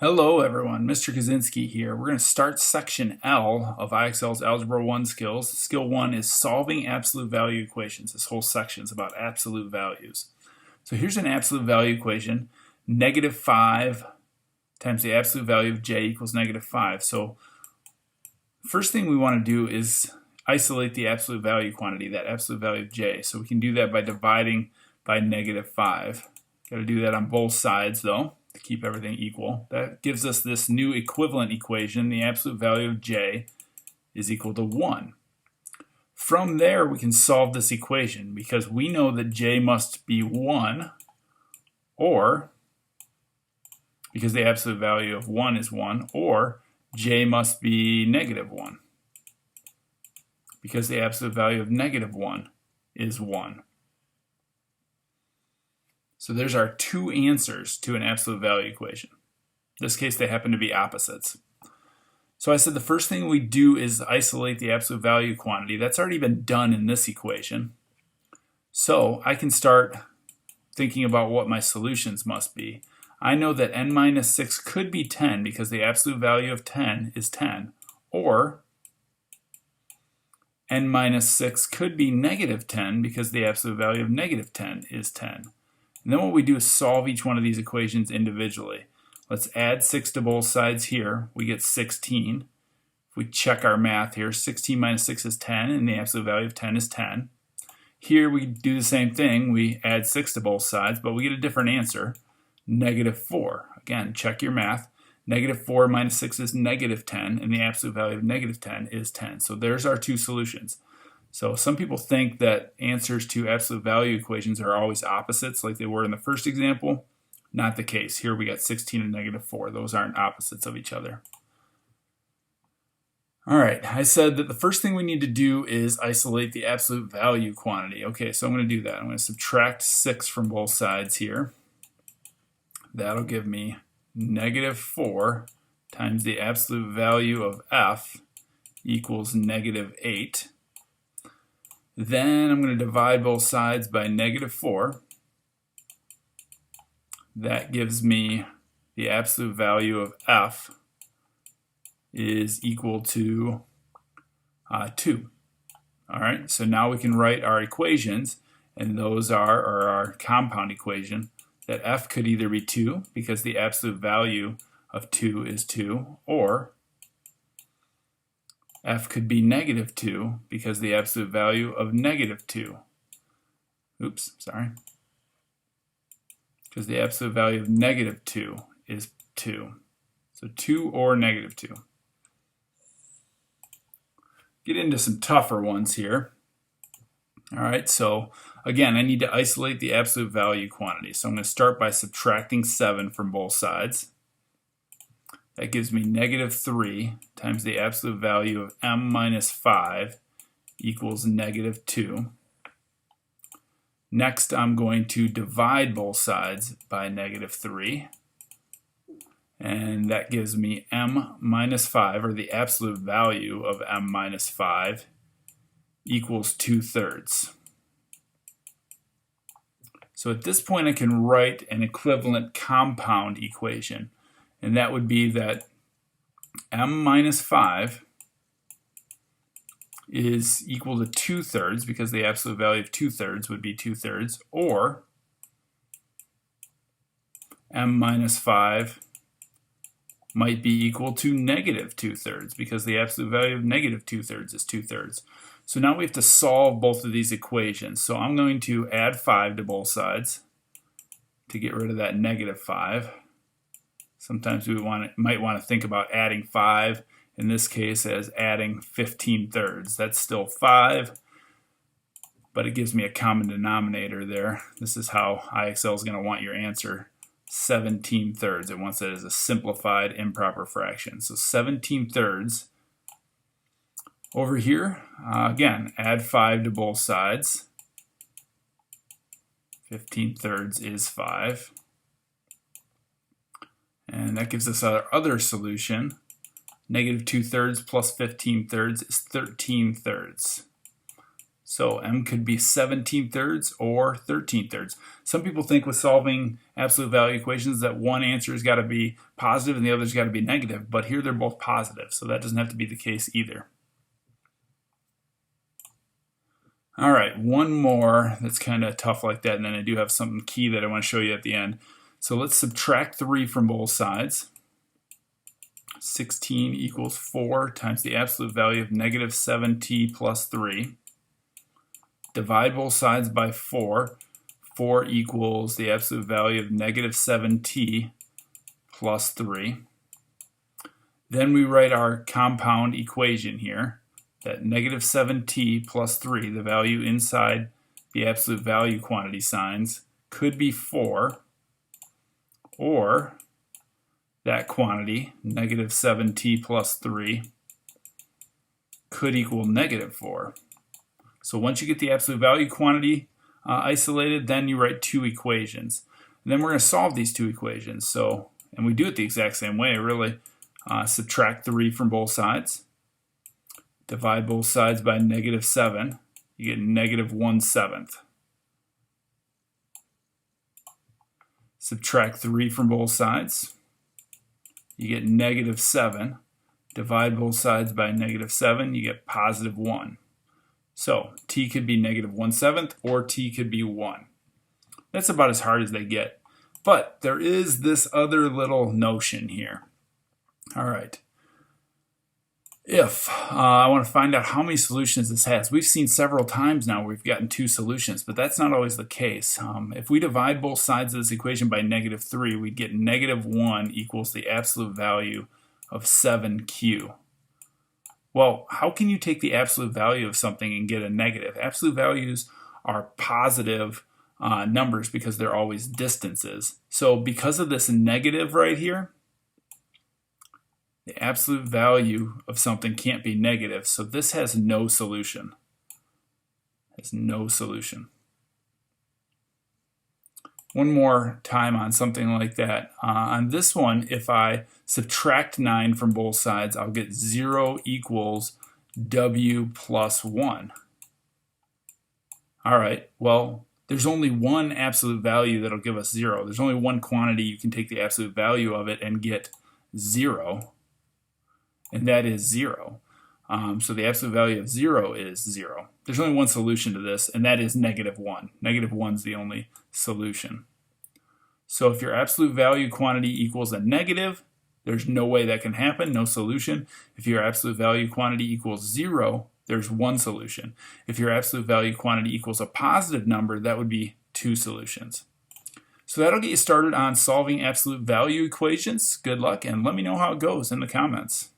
Hello everyone, Mr. Kaczynski here. We're going to start section L of IXL's Algebra 1 skills. Skill 1 is solving absolute value equations. This whole section is about absolute values. So here's an absolute value equation. Negative 5 times the absolute value of j equals negative 5. So first thing we want to do is isolate the absolute value quantity, that absolute value of j. So we can do that by dividing by negative 5. Got to do that on both sides though, to keep everything equal. That gives us this new equivalent equation. The absolute value of j is equal to 1. From there, we can solve this equation because we know that j must be 1, or because the absolute value of 1 is 1, or j must be negative 1 because the absolute value of negative 1 is 1. So there's our two answers to an absolute value equation. In this case, they happen to be opposites. So I said the first thing we do is isolate the absolute value quantity. That's already been done in this equation. So I can start thinking about what my solutions must be. I know that n minus 6 could be 10 because the absolute value of 10 is 10. Or n minus 6 could be negative 10 because the absolute value of negative 10 is 10. And then what we do is solve each one of these equations individually. Let's add 6 to both sides here. We get 16. If we check our math here, 16 minus 6 is 10, and the absolute value of 10 is 10. Here we do the same thing. We add 6 to both sides, but we get a different answer, negative 4. Again, check your math. Negative 4 minus 6 is negative 10, and the absolute value of negative 10 is 10. So there's our two solutions. So some people think that answers to absolute value equations are always opposites like they were in the first example. Not the case. Here we got 16 and negative 4. Those aren't opposites of each other. All right, I said that the first thing we need to do is isolate the absolute value quantity. Okay, so I'm going to do that. I'm going to subtract 6 from both sides here. That'll give me negative 4 times the absolute value of f equals negative 8. Then I'm going to divide both sides by negative 4. That gives me the absolute value of f is equal to 2. All right, so now we can write our equations, and those are our compound equation, that f could either be 2 because the absolute value of 2 is 2, or f could be negative 2 because the absolute value of negative 2. Oops, sorry. Because the absolute value of negative 2 is 2. So 2 or negative 2. Get into some tougher ones here. All right, so again, I need to isolate the absolute value quantity. So I'm going to start by subtracting 7 from both sides. That gives me negative 3 times the absolute value of m minus 5 equals negative 2. Next, I'm going to divide both sides by negative 3. And that gives me m minus 5, or the absolute value of m minus 5, equals 2/3. So at this point, I can write an equivalent compound equation. And that would be that m minus 5 is equal to 2/3 because the absolute value of 2/3 would be 2/3, or m minus 5 might be equal to negative 2/3 because the absolute value of negative 2/3 is 2/3. So now we have to solve both of these equations. So I'm going to add 5 to both sides to get rid of that negative 5. Sometimes we might want to think about adding 5, in this case as adding 15/3. That's still 5, but it gives me a common denominator there. This is how IXL is going to want your answer, 17/3. It wants it as a simplified improper fraction. So 17/3. Over here, again, add 5 to both sides. 15/3 is 5. And that gives us our other solution. Negative 2/3 plus 15/3 is 13/3. So m could be 17/3 or 13/3. Some people think with solving absolute value equations that one answer has got to be positive and the other's got to be negative, but here they're both positive, so that doesn't have to be the case either. All right, one more that's kind of tough like that, and then I do have something key that I want to show you at the end. So let's subtract 3 from both sides. 16 equals 4 times the absolute value of negative 7t plus 3. Divide both sides by 4. 4 equals the absolute value of negative 7t plus 3. Then we write our compound equation here, that negative 7t plus 3, the value inside the absolute value quantity signs, could be 4, or that quantity, negative 7t plus 3, could equal negative 4. So once you get the absolute value quantity isolated, then you write two equations. And then we're going to solve these two equations. And we do it the exact same way, really. Subtract 3 from both sides. Divide both sides by negative 7. You get negative 1/7. Subtract 3 from both sides. You get negative 7. Divide both sides by negative 7. You get positive 1. So t could be negative 1/7 or t could be 1. That's about as hard as they get. But there is this other little notion here. All right. If I want to find out how many solutions this has, we've seen several times now we've gotten 2 solutions, but that's not always the case. If we divide both sides of this equation by negative 3, we'd get negative 1 equals the absolute value of 7q. Well, how can you take the absolute value of something and get a negative? Absolute values are positive numbers because they're always distances. So because of this negative right here, the absolute value of something can't be negative, so this has no solution. Has no solution. One more time on something like that. On this one, if I subtract 9 from both sides, I'll get 0 equals w plus 1. All right, well, there's only one absolute value that'll give us 0. There's only one quantity you can take the absolute value of it and get 0. And that is 0. So the absolute value of 0 is 0. There's only one solution to this, and that is negative 1. Negative 1 is the only solution. So if your absolute value quantity equals a negative, there's no way that can happen, no solution. If your absolute value quantity equals 0, there's one solution. If your absolute value quantity equals a positive number, that would be 2 solutions. So that'll get you started on solving absolute value equations. Good luck, and let me know how it goes in the comments.